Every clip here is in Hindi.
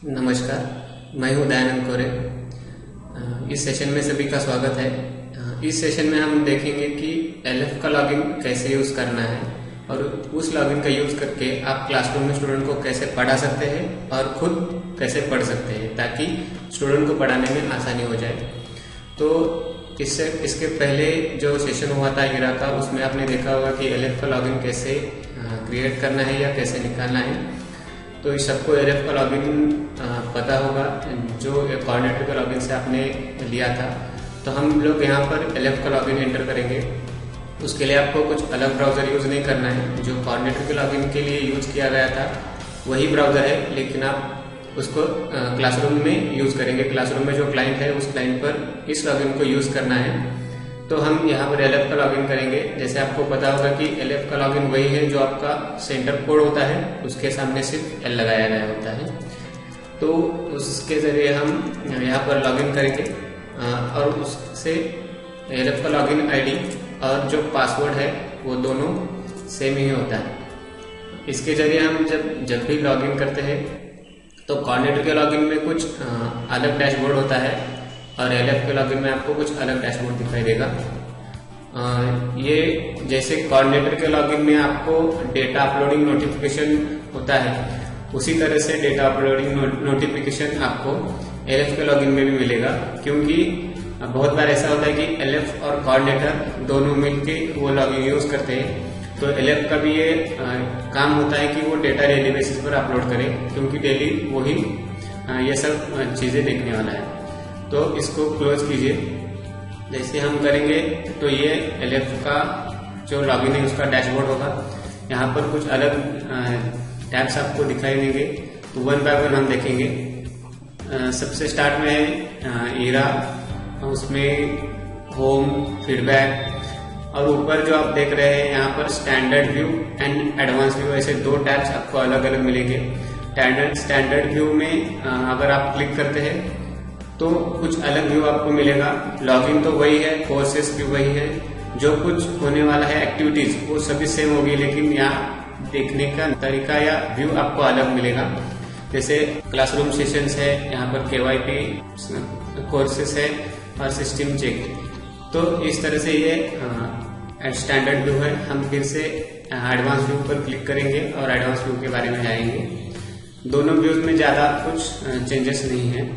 नमस्कार, मैं हूँ दयानंद कोरे। इस सेशन में सभी का स्वागत है। इस सेशन में हम देखेंगे कि एलएफ का लॉगिन कैसे यूज़ करना है और उस लॉगिन का यूज़ करके आप क्लासरूम में स्टूडेंट को कैसे पढ़ा सकते हैं और खुद कैसे पढ़ सकते हैं ताकि स्टूडेंट को पढ़ाने में आसानी हो जाए। तो इसके पहले जो सेशन हुआ था ईरा का, उसमें आपने देखा होगा कि एलएफ का लॉगिन कैसे क्रिएट करना है या कैसे निकालना है। तो इस सबको एलएफ का लॉगिन पता होगा जो कोऑर्डिनेटर का लॉगिन से आपने लिया था। तो हम लोग यहाँ पर एलएफ का लॉगिन एंटर करेंगे। उसके लिए आपको कुछ अलग ब्राउज़र यूज़ नहीं करना है। जो कोऑर्डिनेटर के लॉगिन के लिए यूज़ किया गया था वही ब्राउज़र है, लेकिन आप उसको क्लासरूम में यूज़ करेंगे। क्लासरूम में जो क्लाइंट है उस क्लाइंट पर इस लॉगिन को यूज़ करना है। तो हम यहाँ पर एलएफ का लॉगिन करेंगे। जैसे आपको पता होगा कि एलएफ का लॉगिन वही है जो आपका सेंटर कोड होता है, उसके सामने सिर्फ एल लगाया गया होता है। तो उसके ज़रिए हम यहाँ पर लॉगिन करेंगे और उससे एलएफ का लॉगिन आईडी और जो पासवर्ड है वो दोनों सेम ही होता है। इसके ज़रिए हम जब भी लॉगिन करते हैं तो कोऑर्डिनेटर के लॉगिन में कुछ अलग डैशबोर्ड होता है और एलएफ के लॉगिन में आपको कुछ अलग डैशबोर्ड दिखाई देगा। ये जैसे कोऑर्डिनेटर के लॉगिन में आपको डेटा अपलोडिंग नोटिफिकेशन होता है, उसी तरह से डेटा अपलोडिंग नोटिफिकेशन आपको एलएफ के लॉगिन में भी मिलेगा। क्योंकि बहुत बार ऐसा होता है कि एलएफ और कोऑर्डिनेटर दोनों मिलके वो लॉगिन यूज करते हैं। तो एलएफ का भी ये काम होता है कि वो डेटा डेली बेसिस पर अपलोड करे, क्योंकि डेली वही ये सब चीजें देखने वाला है। तो इसको क्लोज कीजिए। जैसे हम करेंगे तो ये एलएफ का जो लॉगिन है उसका डैशबोर्ड होगा। यहाँ पर कुछ अलग टैब्स आपको दिखाई देंगे, तो वन बाय वन हम देखेंगे। सबसे स्टार्ट में है ईरा, उसमें होम, फीडबैक और ऊपर जो आप देख रहे हैं यहाँ पर standard view and advance view, ऐसे दो टैब्स आपको अलग अलग मिलेंगे। स्टैंडर्ड व्यू में अगर आप क्लिक करते हैं तो कुछ अलग व्यू आपको मिलेगा। लॉगिन तो वही है, कोर्सेस भी वही है, जो कुछ होने वाला है एक्टिविटीज वो सभी सेम होगी, लेकिन यहाँ देखने का तरीका या व्यू आपको अलग मिलेगा। जैसे क्लासरूम सेशंस है, यहाँ पर केवाईपी कोर्सेस है और सिस्टम चेक। तो इस तरह से ये स्टैंडर्ड व्यू है। हम फिर से एडवांस व्यू पर क्लिक करेंगे और एडवांस व्यू के बारे में जाएंगे। दोनों व्यूज में ज्यादा कुछ चेंजेस नहीं है।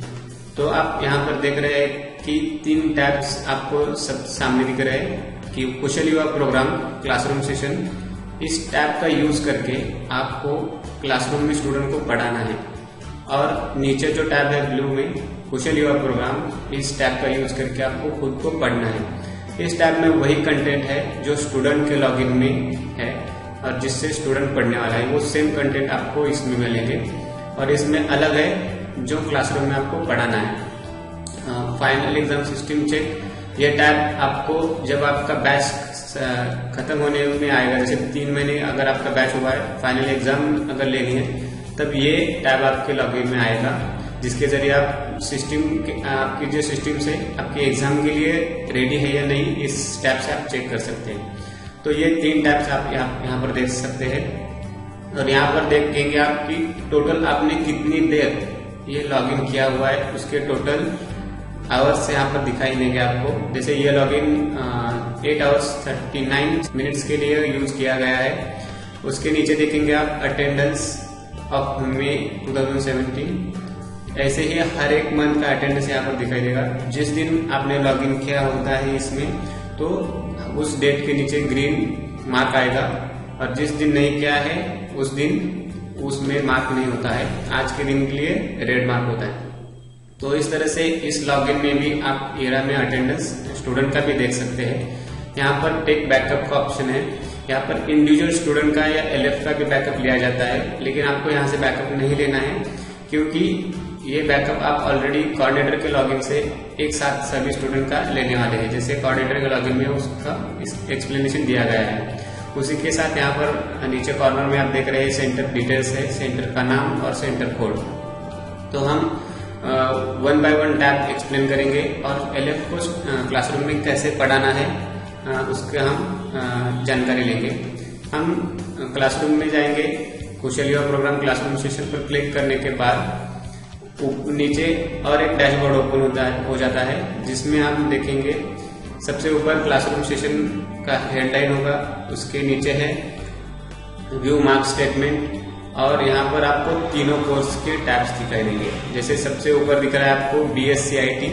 तो आप यहाँ पर देख रहे हैं कि तीन टैब्स आपको सब सामने दिख रहे हैं कि कुशल युवा प्रोग्राम, क्लासरूम सेशन। इस टैब का यूज करके आपको क्लासरूम में स्टूडेंट को पढ़ाना है। और नीचे जो टैब है ब्लू में, कुशल युवा प्रोग्राम, इस टैब का यूज करके आपको खुद को पढ़ना है। इस टैब में वही कंटेंट है जो स्टूडेंट के लॉगिन में है और जिससे स्टूडेंट पढ़ने वाला है, वो सेम कंटेंट आपको इसमें मिलेंगे। और इसमें अलग है जो क्लासरूम में आपको पढ़ाना है। फाइनल एग्जाम सिस्टम चेक, ये टैब आपको जब आपका बैच खत्म होने में आएगा, जैसे 3 महीने अगर आपका बैच हुआ है, फाइनल एग्जाम अगर लेनी है, तब ये टैब आपके लॉगिन में आएगा, जिसके जरिए आप आपकी जो सिस्टम से आपके एग्जाम के लिए रेडी है या नहीं, इस टैब से आप चेक कर सकते हैं। तो ये 3 टैब्स आप यहाँ पर देख सकते हैं। और यहाँ पर देखेंगे आपकी टोटल आपने कितनी देर ये लॉगिन किया हुआ है, उसके टोटल आवर्स यहाँ पर दिखाई देंगे आपको। जैसे ये लॉगिन 8 आवर्स 39 मिनट्स के लिए यूज किया गया है। उसके नीचे देखेंगे आप अटेंडेंस ऑफ मई 2017। ऐसे ही हर एक मंथ का अटेंडेंस यहाँ पर दिखाई देगा। जिस दिन आपने लॉगिन किया होता है इसमें, तो उस डेट के नीचे ग्रीन मार्क आएगा, और जिस दिन नहीं किया है उस दिन उसमें मार्क नहीं होता है। आज के दिन के लिए रेड मार्क होता है। तो इस तरह से इस लॉगिन में भी आप ईरा में अटेंडेंस स्टूडेंट का भी देख सकते हैं। यहाँ पर टेक बैकअप का ऑप्शन है। यहाँ पर इंडिविजुअल स्टूडेंट का या एलएफ का भी बैकअप लिया जाता है, लेकिन आपको यहाँ से बैकअप नहीं लेना है, क्योंकि ये बैकअप आप ऑलरेडी कोऑर्डिनेटर के लॉगिन से एक साथ सभी स्टूडेंट का लेने वाले हैं। जैसे कोऑर्डिनेटर के लॉगिन में उसका एक्सप्लेनेशन दिया गया है, उसी के साथ यहाँ पर नीचे कॉर्नर में आप देख रहे हैं सेंटर डिटेल्स है, सेंटर का नाम और सेंटर कोड। तो हम one by one tab explain करेंगे और एलएफ को क्लासरूम में कैसे पढ़ाना है उसका हम जानकारी लेंगे। हम क्लासरूम में जाएंगे, कुशल युवा प्रोग्राम क्लासरूम सेशन पर क्लिक करने के बाद नीचे और एक डैशबोर्ड ओपन हो जाता है, जिसमें आप देखेंगे सबसे ऊपर क्लासरूम सेशन का हेडलाइन होगा, उसके नीचे है व्यू मार्क स्टेटमेंट, और यहाँ पर आपको तीनों कोर्स के टैब्स दिखाई देंगे। जैसे सबसे ऊपर दिख रहा है आपको BSc-IT,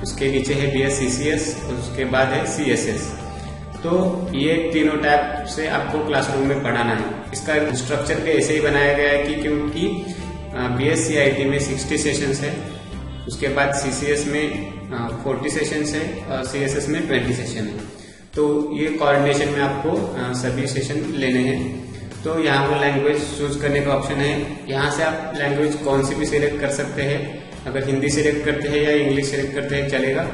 उसके नीचे है BSc-CS, उसके बाद है CSS। तो ये तीनों टैब से आपको क्लासरूम में पढ़ाना है। इसका स्ट्रक्चर भी ऐसे ही बनाया गया है कि क्योंकि BSc-IT में 60 सेशंस है, उसके बाद CCS में 40 सेशंस है और CSS में 20 सेशन है। तो ये कोऑर्डिनेशन में आपको सभी सेशन लेने हैं। तो यहाँ पर लैंग्वेज चूज करने का ऑप्शन है, यहाँ से आप लैंग्वेज कौन सी भी सिलेक्ट कर सकते हैं। अगर हिंदी सिलेक्ट करते हैं या इंग्लिश सिलेक्ट करते हैं चलेगा,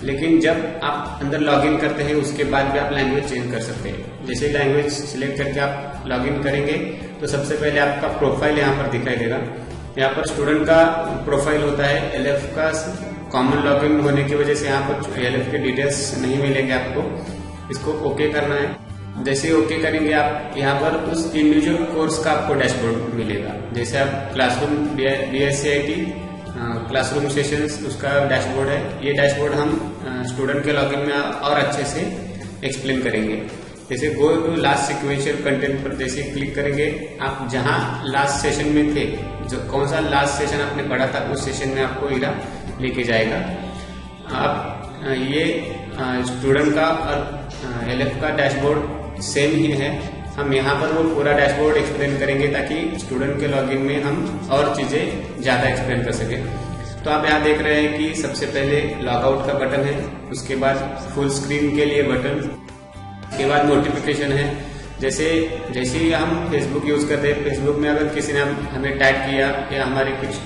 लेकिन जब आप अंदर लॉगिन करते हैं उसके बाद भी आप लैंग्वेज चेंज कर सकते हैं। जैसे लैंग्वेज सिलेक्ट करके आप लॉगिन करेंगे तो सबसे पहले आपका प्रोफाइल यहाँ पर दिखाई देगा। यहाँ पर स्टूडेंट का प्रोफाइल होता है, LF का कॉमन लॉगिन होने की वजह से यहाँ पर LF के डिटेल्स नहीं मिलेंगे आपको, इसको ओके करना है। जैसे ओके करेंगे आप, यहाँ पर उस इंडिविजुअल कोर्स का आपको डैशबोर्ड मिलेगा। जैसे आप क्लासरूम BSc-IT क्लासरूम सेशंस, उसका डैशबोर्ड है। ये डैशबोर्ड हम स्टूडेंट के लॉगिन में और अच्छे से एक्सप्लेन करेंगे। जैसे go to last sequential content पर जैसे क्लिक करेंगे, आप जहां लास्ट सेशन में थे, जो कौन सा लास्ट सेशन आपने पढ़ा था, उस सेशन में आपको इरा लेके जाएगा। अब ये स्टूडेंट का और LF का डैशबोर्ड सेम ही है। हम यहाँ पर वो पूरा डैशबोर्ड एक्सप्लेन करेंगे ताकि स्टूडेंट के लॉगिन में हम और चीजें ज्यादा एक्सप्लेन कर सके। तो आप यहाँ देख रहे हैं कि सबसे पहले लॉगआउट का बटन है, उसके बाद फुल स्क्रीन के लिए बटन, उसके बाद नोटिफिकेशन है। जैसे ही हम फेसबुक यूज करते हैं, फेसबुक में अगर किसी ने हमें टैग किया या हमारे कुछ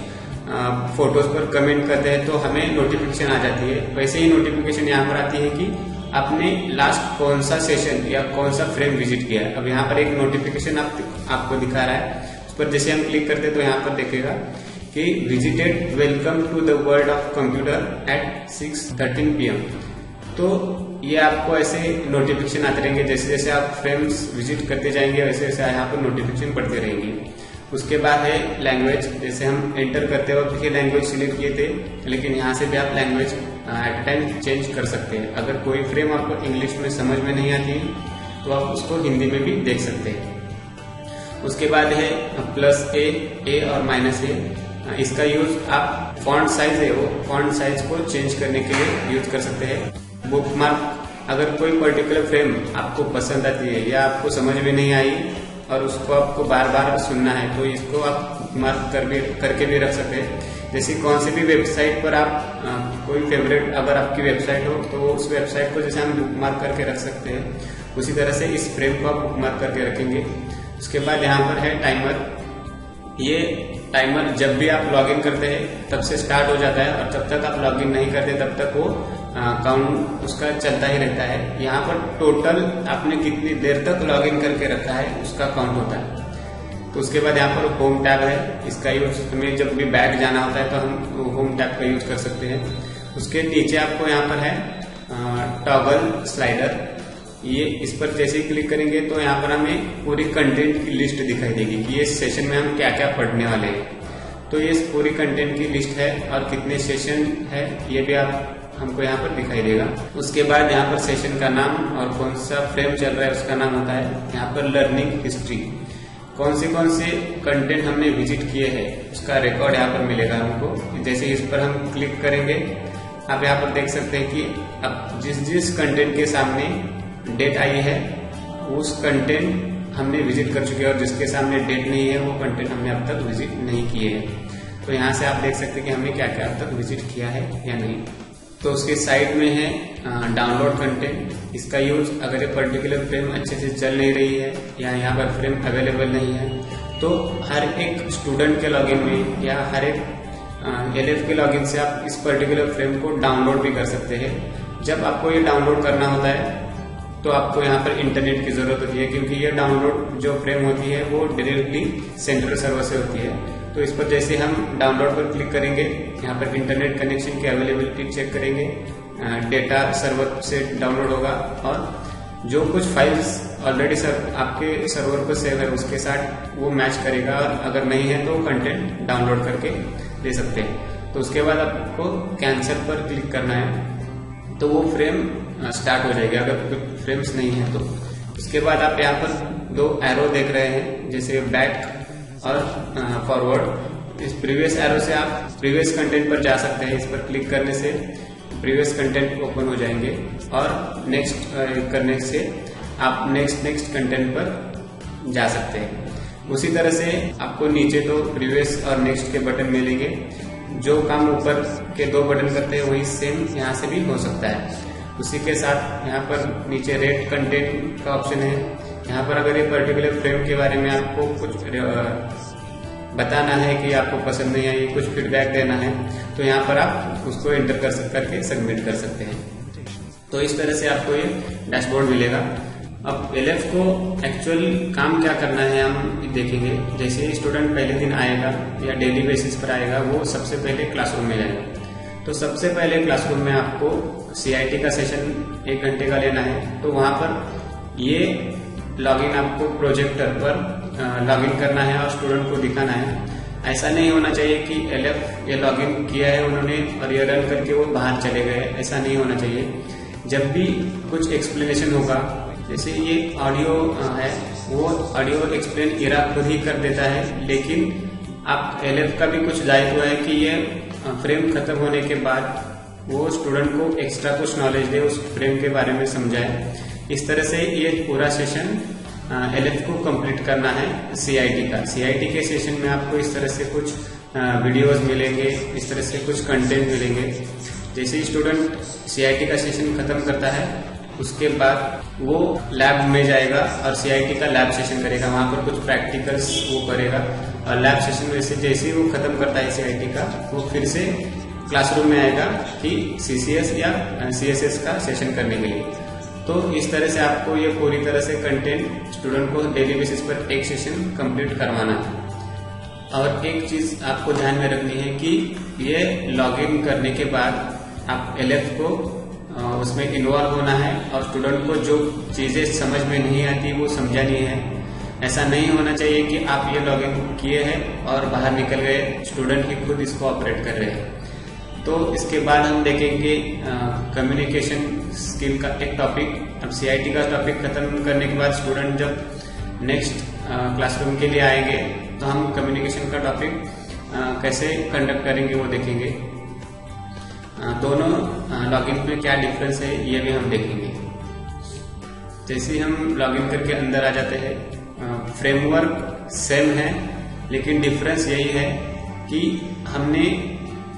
फोटोज पर कमेंट करते हैं तो हमें नोटिफिकेशन आ जाती है। वैसे ही नोटिफिकेशन यहाँ पर आती है कि आपने लास्ट कौन सा सेशन या कौन सा फ्रेम विजिट किया है। अब यहाँ पर एक नोटिफिकेशन आपको दिखा रहा है, उस पर जैसे हम क्लिक करते हैं तो यहाँ पर देखेगा कि visited welcome to the world of computer at 6:13 PM। तो ये आपको ऐसे नोटिफिकेशन आते रहेंगे। जैसे जैसे आप फ्रेम्स विजिट करते जाएंगे वैसे वैसे यहाँ पर नोटिफिकेशन बढ़ते रहेंगे। उसके बाद है लैंग्वेज। जैसे हम एंटर करते वक्त ये लैंग्वेज सिलेक्ट किए थे, लेकिन यहाँ से भी आप लैंग्वेज एट टाइम चेंज कर सकते हैं। अगर कोई फ्रेम आपको इंग्लिश में समझ में नहीं आती तो आप उसको हिंदी में भी देख सकते हैं। उसके बाद है +A और -A। इसका यूज आप फॉन्ट साइज है, वो फॉन्ट साइज को चेंज करने के लिए यूज कर सकते हैं। बुकमार्क, अगर कोई पर्टिकुलर फ्रेम आपको पसंद आती है या आपको समझ में नहीं आई और उसको आपको बार बार सुनना है तो इसको आप मार्क करके भी रख सकते हैं। जैसे कौन सी भी वेबसाइट पर आप कोई फेवरेट अगर आपकी वेबसाइट हो तो उस वेबसाइट को जैसे हम बुक मार्क करके रख सकते हैं, उसी तरह से इस फ्रेम को आप बुक मार्क करके रखेंगे। उसके बाद यहाँ पर है टाइमर। ये टाइमर जब भी आप लॉगिन करते हैं तब से स्टार्ट हो जाता है और जब तक आप लॉगिन नहीं करते तब तक वो काउंट उसका चलता ही रहता है। यहाँ पर टोटल आपने कितनी देर तक लॉगिन करके रखा है उसका काउंट होता है। तो उसके बाद यहाँ पर होम टैब है, इसका यूज हमें जब भी बैक जाना होता है तो हम होम टैब का यूज कर सकते हैं। उसके नीचे आपको यहाँ पर है टॉगल स्लाइडर। ये इस पर जैसे ही क्लिक करेंगे तो यहाँ पर हमें पूरी कंटेंट की लिस्ट दिखाई देगी कि ये सेशन में हम क्या क्या पढ़ने वाले हैं। तो ये पूरी कंटेंट की लिस्ट है और कितने सेशन है ये भी आप हमको यहाँ पर दिखाई देगा। उसके बाद यहाँ पर सेशन का नाम और कौन सा फ्रेम चल रहा है उसका नाम होता है। यहाँ पर लर्निंग हिस्ट्री, कौन से कंटेंट हमने विजिट किए हैं उसका रिकॉर्ड यहाँ पर मिलेगा हमको। जैसे इस पर हम क्लिक करेंगे आप यहाँ पर देख सकते हैं कि अब जिस कंटेंट के सामने डेट आई है उस कंटेंट हमने विजिट कर चुके हैं और जिसके सामने डेट नहीं है वो कंटेंट हमने अब तक विजिट नहीं किए हैं। तो यहाँ से आप देख सकते हैं कि हमने क्या क्या अब तक विजिट किया है या नहीं। तो उसके साइड में है डाउनलोड कंटेंट। इसका यूज अगर ये पर्टिकुलर फ्रेम अच्छे से चल नहीं रही है या यहाँ पर फ्रेम अवेलेबल नहीं है तो हर एक स्टूडेंट के लॉगिन में या हर एक LF के लॉगिन से आप इस पर्टिकुलर फ्रेम को डाउनलोड भी कर सकते हैं। जब आपको ये डाउनलोड करना होता है तो आपको यहाँ पर इंटरनेट की जरूरत होती है, क्योंकि ये डाउनलोड जो फ्रेम होती है वो डायरेक्टली सेंट्रल सर्वर से होती है। तो इस पर जैसे हम डाउनलोड पर क्लिक करेंगे यहाँ पर इंटरनेट कनेक्शन की अवेलेबिलिटी चेक करेंगे, डेटा सर्वर से डाउनलोड होगा और जो कुछ फाइल्स ऑलरेडी आपके सर्वर पर सेव है उसके साथ वो मैच करेगा, और अगर नहीं है तो कंटेंट डाउनलोड करके दे सकते हैं। तो उसके बाद आपको कैंसिल पर क्लिक करना है, तो वो फ्रेम स्टार्ट हो जाएगी अगर फ्रेम्स नहीं है तो। उसके बाद आप यहाँ पर 2 एरो देख रहे हैं, जैसे बैक और फॉरवर्ड। इस प्रीवियस एरो से आप प्रीवियस कंटेंट पर जा सकते हैं। इस पर क्लिक करने से प्रीवियस कंटेंट ओपन हो जाएंगे, और नेक्स्ट करने से आप नेक्स्ट कंटेंट पर जा सकते हैं। उसी तरह से आपको नीचे तो प्रीवियस और नेक्स्ट के बटन मिलेंगे। जो काम ऊपर के 2 बटन करते हैं वही सेम यहाँ से भी हो सकता है। उसी के साथ यहाँ पर नीचे रेट कंटेंट का ऑप्शन है। यहाँ पर अगर ये पर्टिकुलर फ्रेम के बारे में आपको कुछ बताना है कि आपको पसंद नहीं आई, कुछ फीडबैक देना है, तो यहाँ पर आप उसको एंटर करके सबमिट कर सकते हैं। तो इस तरह से आपको ये डैशबोर्ड मिलेगा। अब LF को एक्चुअल काम क्या करना है हम देखेंगे। जैसे ही स्टूडेंट पहले दिन आएगा या डेली बेसिस पर आएगा, वो सबसे पहले क्लासरूम में जाएगा। तो सबसे पहले क्लासरूम में आपको CIT का सेशन 1 घंटे का लेना है। तो वहां पर ये लॉगिन आपको प्रोजेक्टर पर लॉगिन करना है और स्टूडेंट को दिखाना है। ऐसा नहीं होना चाहिए कि LF ये लॉगिन किया है उन्होंने और ये रन करके वो बाहर चले गए, ऐसा नहीं होना चाहिए। जब भी कुछ एक्सप्लेनेशन होगा, जैसे ये ऑडियो है, वो ऑडियो एक्सप्लेन इरा खुद ही कर देता है, लेकिन आप LF का भी कुछ दायित्व है कि ये फ्रेम खत्म होने के बाद वो स्टूडेंट को एक्स्ट्रा कुछ नॉलेज दे, उस फ्रेम के बारे में समझाए। इस तरह से ये पूरा सेशन LF को कंप्लीट करना है CIT का। CIT के सेशन में आपको इस तरह से कुछ वीडियोस मिलेंगे, इस तरह से कुछ कंटेंट मिलेंगे। जैसे ही स्टूडेंट CIT का सेशन खत्म करता है, उसके बाद वो लैब में जाएगा और CIT का लैब सेशन करेगा। वहां पर कुछ प्रैक्टिकल्स वो करेगा, और लैब सेशन में से जैसे ही वो खत्म करता है CIT का, वो फिर से क्लासरूम में आएगा कि CCS या CSS का सेशन करने के लिए। तो इस तरह से आपको ये पूरी तरह से कंटेंट स्टूडेंट को डेली बेसिस पर एक सेशन कंप्लीट करवाना है। और एक चीज आपको ध्यान में रखनी है कि ये लॉगिन करने के बाद आप LF को उसमें इन्वॉल्व होना है, और स्टूडेंट को जो चीजें समझ में नहीं आती वो समझानी है। ऐसा नहीं होना चाहिए कि आप ये लॉगिन किए हैं और बाहर निकल गए, स्टूडेंट ही खुद इसको ऑपरेट कर रहे हैं। तो इसके बाद हम देखेंगे कम्युनिकेशन स्किल का एक टॉपिक। अब CIT का टॉपिक खत्म करने के बाद स्टूडेंट जब नेक्स्ट क्लासरूम के लिए आएंगे, तो हम कम्युनिकेशन का टॉपिक कैसे कंडक्ट करेंगे वो देखेंगे। दोनों लॉगिन में क्या डिफरेंस है ये भी हम देखेंगे। जैसे हम लॉगिन करके अंदर आ जाते हैं, फ्रेमवर्क सेम है, लेकिन डिफरेंस यही है कि हमने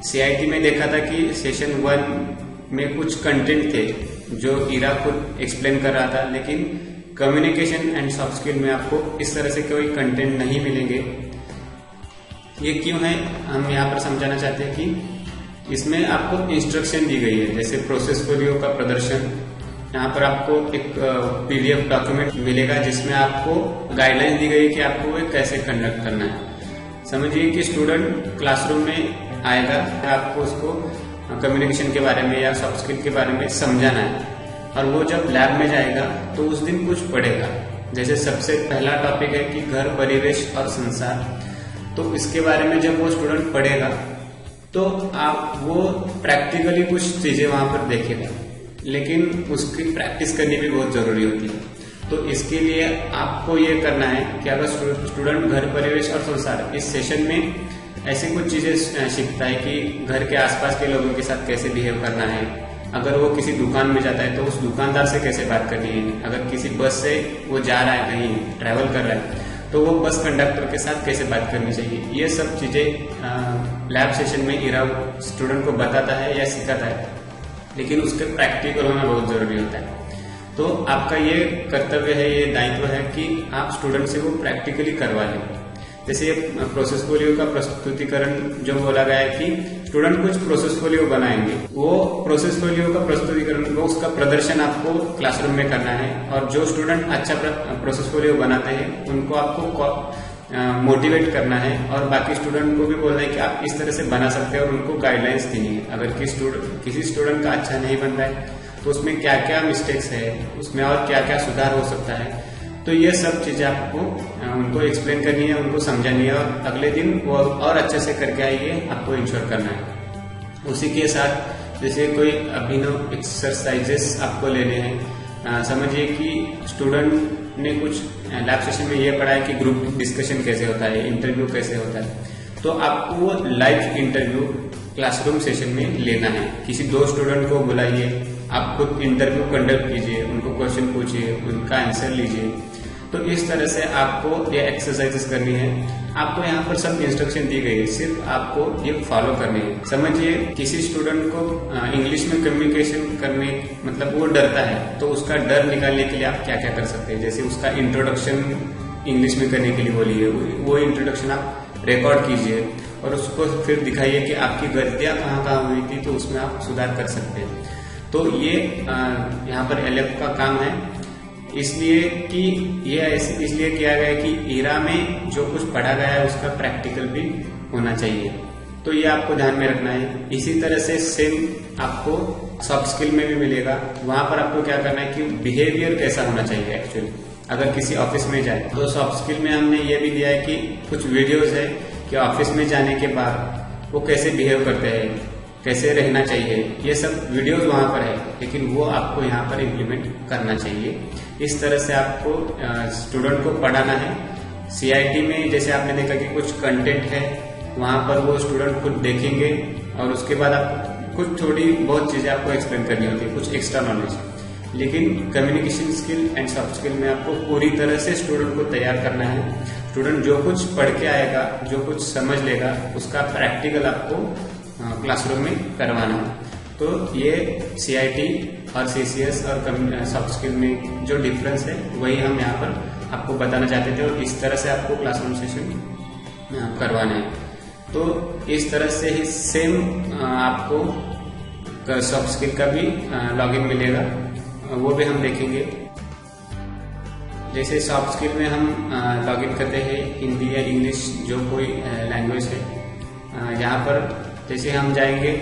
CIT में देखा था कि सेशन 1 में कुछ कंटेंट थे जो इरा खुद एक्सप्लेन कर रहा था, लेकिन कम्युनिकेशन एंड सॉफ्ट स्किल में आपको इस तरह से कोई कंटेंट नहीं मिलेंगे। ये क्यों है, हम यहाँ पर समझाना चाहते हैं कि इसमें आपको इंस्ट्रक्शन दी गई है। जैसे प्रोसेस फोलियो का प्रदर्शन, यहाँ पर आपको एक PDF डॉक्यूमेंट मिलेगा जिसमें आपको गाइडलाइन दी गई है कि आपको ये कैसे कंडक्ट करना है। समझिए कि स्टूडेंट क्लासरूम में आएगा, आपको उसको कम्युनिकेशन के बारे में या सॉफ्ट स्किल के बारे में समझाना है, और वो जब लैब में जाएगा तो उस दिन कुछ पढ़ेगा। जैसे सबसे पहला टॉपिक है कि घर, परिवेश और संसार। तो इसके बारे में जब वो स्टूडेंट पढ़ेगा तो आप वो प्रैक्टिकली कुछ चीजें वहां पर देखेगा, लेकिन उसकी प्रैक्टिस करनी भी बहुत जरूरी होती है। तो इसके लिए आपको ये करना है कि अगर स्टूडेंट घर, परिवेश और संसार इस सेशन में ऐसी कुछ चीजें सीखता है कि घर के आसपास के लोगों के साथ कैसे बिहेव करना है, अगर वो किसी दुकान में जाता है तो उस दुकानदार से कैसे बात करनी है, अगर किसी बस से वो जा रहा है कहीं ट्रैवल कर रहा है तो वो बस कंडक्टर के साथ कैसे बात करनी चाहिए, ये सब चीजें लैब सेशन में इरा स्टूडेंट को बताता है या सिखाता है, लेकिन उसके प्रैक्टिकल होना बहुत जरूरी होता है। तो आपका ये कर्तव्य है, ये दायित्व है कि आप स्टूडेंट से वो प्रैक्टिकली करवा लें। जैसे ये प्रोसेस फोलियो का प्रस्तुतिकरण जो बोला गया है कि स्टूडेंट कुछ प्रोसेस फोलियो बनाएंगे, वो प्रोसेस फोलियो का प्रस्तुतिकरण, वो उसका प्रदर्शन आपको क्लासरूम में करना है। और जो स्टूडेंट अच्छा प्रोसेस फोलियो बनाते हैं उनको आपको मोटिवेट करना है, और बाकी स्टूडेंट को भी बोलना है कि आप इस तरह से बना सकते हैं, और उनको गाइडलाइंस देनी है। अगर किसी स्टूडेंट का अच्छा नहीं बन रहा है तो उसमें क्या क्या मिस्टेक्स है, उसमें और क्या क्या सुधार हो सकता है। तो ये सब चीजें आपको उनको एक्सप्लेन करनी है, उनको समझानी है और अगले दिन वो और अच्छे से करके आइए, आपको इंश्योर करना है। उसी के साथ जैसे कोई अभिनव एक्सरसाइजेस आपको लेने हैं। समझिए कि स्टूडेंट ने कुछ लैब सेशन में ये पढ़ा है कि ग्रुप डिस्कशन कैसे होता है, इंटरव्यू कैसे होता है, तो आपको वो लाइव इंटरव्यू क्लासरूम सेशन में लेना है। किसी 2 स्टूडेंट को बुलाइए, आप खुद इंटरव्यू कंडक्ट कीजिए, उनको क्वेश्चन पूछिए, उनका आंसर लीजिए। तो इस तरह से आपको ये एक्सरसाइजेस करनी है। आपको यहाँ पर सब इंस्ट्रक्शन दी गई है, सिर्फ आपको ये फॉलो करनी है। समझिए किसी स्टूडेंट को इंग्लिश में कम्युनिकेशन करने मतलब वो डरता है, तो उसका डर निकालने के लिए आप क्या क्या कर सकते हैं। जैसे उसका इंट्रोडक्शन इंग्लिश में करने के लिए बोलिए, वो इंट्रोडक्शन आप रिकॉर्ड कीजिए और उसको फिर दिखाइए कि आपकी गलतियां कहाँ कहाँ हुई थी, तो उसमें आप सुधार कर सकते हैं। तो ये यहाँ पर LF का काम है, इसलिए कि ये इसलिए किया गया है कि ईरा में जो कुछ पढ़ा गया है उसका प्रैक्टिकल भी होना चाहिए। तो ये आपको ध्यान में रखना है। इसी तरह से सेम आपको सॉफ्ट स्किल में भी मिलेगा। वहां पर आपको क्या करना है कि बिहेवियर कैसा होना चाहिए एक्चुअली अगर किसी ऑफिस में जाए। तो सॉफ्ट स्किल में हमने ये भी दिया है कि कुछ वीडियोज है कि ऑफिस में जाने के बाद वो कैसे बिहेव करते हैं, कैसे रहना चाहिए, ये सब वीडियोज वहां पर है, लेकिन वो आपको यहाँ पर इम्प्लीमेंट करना चाहिए। इस तरह से आपको स्टूडेंट को पढ़ाना है। CIT में जैसे आपने देखा कि कुछ कंटेंट है, वहां पर वो स्टूडेंट खुद देखेंगे और उसके बाद आप कुछ थोड़ी बहुत चीजें आपको एक्सप्लेन करनी होती है, कुछ एक्स्ट्रा नॉलेज। लेकिन communication skill and soft skill में आपको पूरी तरह से स्टूडेंट को तैयार करना है। स्टूडेंट जो कुछ पढ़ के आएगा, जो कुछ समझ लेगा, उसका प्रैक्टिकल आपको क्लासरूम में करवाना है। तो ये CIT और CCS और सॉफ्ट स्किल में जो डिफरेंस है वही हम यहाँ पर आपको बताना चाहते थे और इस तरह से आपको क्लासरूम सेशन करवाना है। तो इस तरह से ही सेम आपको सॉफ्ट स्किल का भी लॉगिन मिलेगा, वो भी हम देखेंगे। जैसे सॉफ्ट स्किल में हम लॉगिन करते हैं हिंदी या इंग्लिश जो कोई लैंग्वेज है। यहाँ पर जैसे हम जाएंगे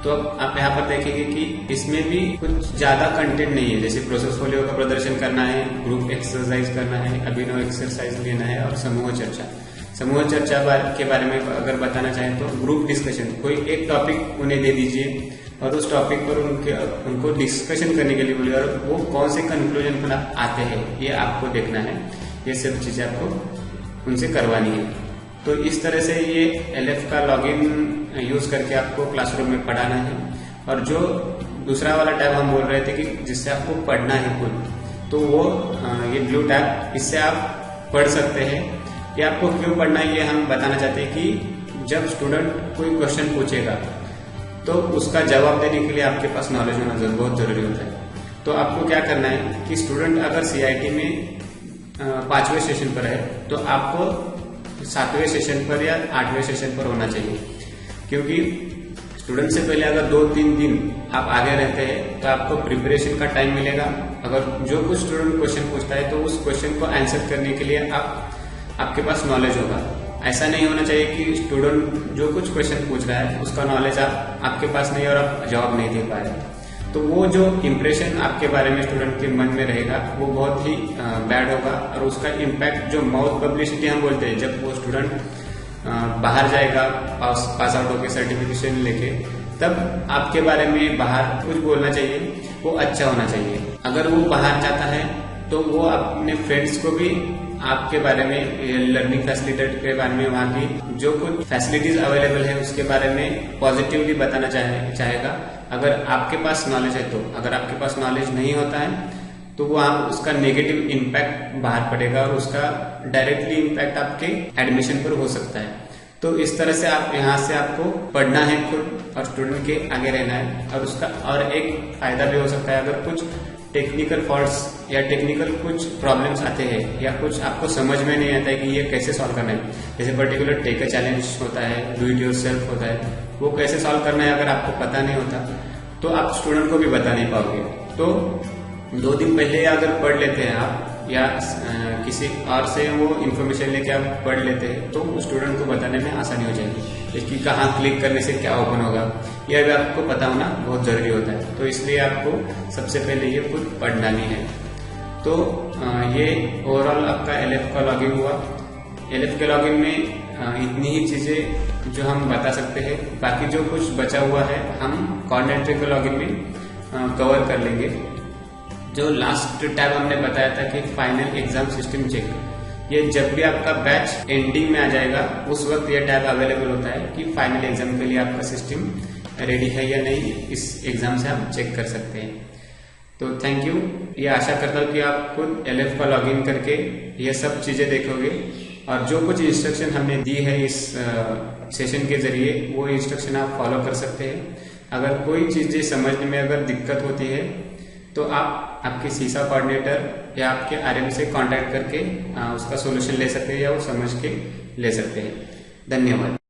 तो आप यहाँ पर देखेंगे कि इसमें भी कुछ ज्यादा कंटेंट नहीं है। जैसे प्रोसेसफोलियो का प्रदर्शन करना है, ग्रुप एक्सरसाइज करना है, अभिनव एक्सरसाइज लेना है और समूह चर्चा। समूह चर्चा के बारे में अगर बताना चाहें तो ग्रुप डिस्कशन, कोई एक टॉपिक उन्हें दे दीजिए और उस टॉपिक पर उनको डिस्कशन करने के लिए बोलिए और वो कौन से कंक्लूजन पर आते हैं ये आपको देखना है। ये सब चीजें आपको उनसे करवानी है। तो इस तरह से ये LF का लॉगिन यूज करके आपको क्लासरूम में पढ़ाना है। और जो दूसरा वाला टैब हम बोल रहे थे कि जिससे आपको पढ़ना है खुद, तो वो ये ब्लू टैब, इससे आप पढ़ सकते हैं। ये आपको क्यों पढ़ना है ये हम बताना चाहते हैं कि जब स्टूडेंट कोई क्वेश्चन पूछेगा तो उसका जवाब देने के लिए आपके पास नॉलेज होना बहुत जरूरी होता है। तो आपको क्या करना है कि स्टूडेंट अगर CIT में 5वें सेशन पर है तो आपको 7वें सेशन पर या 8वें सेशन पर होना चाहिए, क्योंकि स्टूडेंट से पहले अगर 2-3 दिन आप आगे रहते हैं तो आपको प्रिपरेशन का टाइम मिलेगा। अगर जो कुछ स्टूडेंट क्वेश्चन पूछता है तो उस क्वेश्चन को आंसर करने के लिए आपके पास नॉलेज होगा। ऐसा नहीं होना चाहिए कि स्टूडेंट जो कुछ क्वेश्चन पूछ रहा है उसका नॉलेज आपके पास नहीं और आप जवाब नहीं दे पा रहे, तो वो जो इम्प्रेशन आपके बारे में स्टूडेंट के मन में रहेगा वो बहुत ही बैड होगा। और उसका इम्पैक्ट जो माउथ पब्लिसिटी हम बोलते हैं, जब वो स्टूडेंट बाहर जाएगा पास आउट होकर सर्टिफिकेशन लेके, तब आपके बारे में बाहर कुछ बोलना चाहिए, वो अच्छा होना चाहिए। अगर वो बाहर जाता है तो वो अपने फ्रेंड्स को भी आपके बारे में, लर्निंग फैसिलिटेटर के बारे में, वहाँ की जो कुछ फैसिलिटीज अवेलेबल है उसके बारे में पॉजिटिवली बताना चाहेगा। अगर आपके पास नॉलेज है तो। अगर आपके पास नॉलेज नहीं होता है तो वो उसका नेगेटिव इम्पैक्ट बाहर पड़ेगा और उसका डायरेक्टली इम्पैक्ट आपके एडमिशन पर हो सकता है। तो इस तरह से आप यहाँ से आपको पढ़ना है खुद और स्टूडेंट के आगे रहना है। और उसका और एक फायदा भी हो सकता है, अगर कुछ टेक्निकल फॉल्ट्स या टेक्निकल कुछ प्रॉब्लम्स आते हैं या कुछ आपको समझ में नहीं आता है कि ये कैसे सॉल्व करना है, जैसे पर्टिकुलर टेक अ चैलेंज होता है, डू इट योरसेल्फ होता है, वो कैसे सॉल्व करना है अगर आपको पता नहीं होता तो आप स्टूडेंट को भी बता नहीं पाओगे। तो 2 दिन पहले अगर पढ़ लेते हैं आप या किसी और से वो इन्फॉर्मेशन लेके आप पढ़ लेते हैं तो स्टूडेंट को बताने में आसानी हो जाएगी। इसकी कहाँ क्लिक करने से क्या ओपन होगा यह भी आपको पता होना बहुत जरूरी होता है। तो इसलिए आपको सबसे पहले ये खुद पढ़नी है। तो ये ओवरऑल आपका LF का लॉगिन हुआ। LF के लॉगिन में इतनी ही चीजें जो हम बता सकते हैं, बाकी जो कुछ बचा हुआ है हम कोऑर्डिनेटर के लॉगिन में कवर कर लेंगे। जो लास्ट टैब हमने बताया था कि फाइनल एग्जाम सिस्टम चेक, ये जब भी आपका बैच एंडिंग में आ जाएगा उस वक्त ये टैब अवेलेबल होता है कि फाइनल एग्जाम के लिए आपका सिस्टम रेडी है या नहीं, इस एग्जाम से आप चेक कर सकते हैं। तो थैंक यू। ये आशा करता हूँ कि आप खुद LF का लॉगिन करके ये सब चीजें देखोगे और जो कुछ इंस्ट्रक्शन हमने दी है इस सेशन के जरिए वो इंस्ट्रक्शन आप फॉलो कर सकते हैं। अगर कोई चीजें समझने में अगर दिक्कत होती है तो आप आपके सीसा कोऑर्डिनेटर या आपके RM से कांटेक्ट करके उसका सॉल्यूशन ले सकते हैं या वो समझ के ले सकते हैं। धन्यवाद।